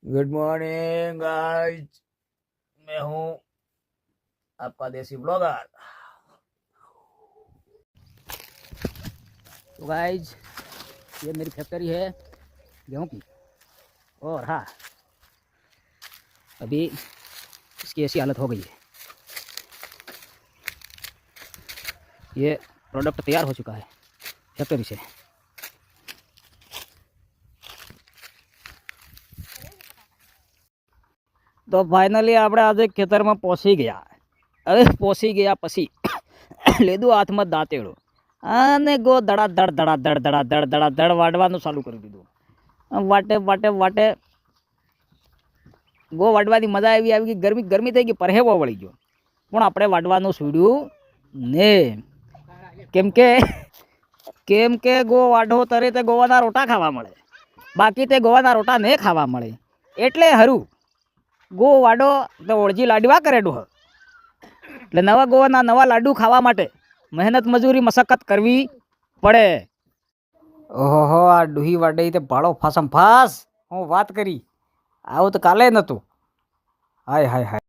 Good morning guys, मैं हूँ आपका देसी ब्लॉगर। तो गाइस, ये मेरी फैक्ट्री है गेहूं की। और हाँ, अभी इसकी ऐसी हालत हो गई है, ये प्रोडक्ट तैयार हो चुका है फैक्ट्री से। तो फाइनली આપણે આજે ખેતરમાં પહોંચી ગયા। હવે પહોંચી ગયા પછી લીધું હાથમાં દાંતેડું અને ગો ધડાધડ ધડાધડ ધડાધડ ધડાધડ વાડવાનું ચાલુ કરી દીધું। વાટે વાટે વાટે ગો વાડવાની મજા આવી આવી ગઈ। ગરમી ગરમી થઈ ગઈ, પરહેવો વળી ગયો, પણ આપણે વાડવાનું છોડ્યું ને। કેમ કે ગો વાઢો તરે તે ગોવાના રોટા ખાવા મળે, બાકી તે ગોવાના રોટા નહીં ખાવા મળે। એટલે હરું ગો વાડો તો ઓળજી લાડવા કરે ડોહ, એટલે નવા ગોવાના નવા લાડુ ખાવા માટે મહેનત મજૂરી મશક્કત કરવી પડે। ઓહો, આ ડુહી વાડે તે ભાડો ફાસમ ફાસ હું વાત કરી, આવું તો કાલે નહોતું। હાય હાય હાય।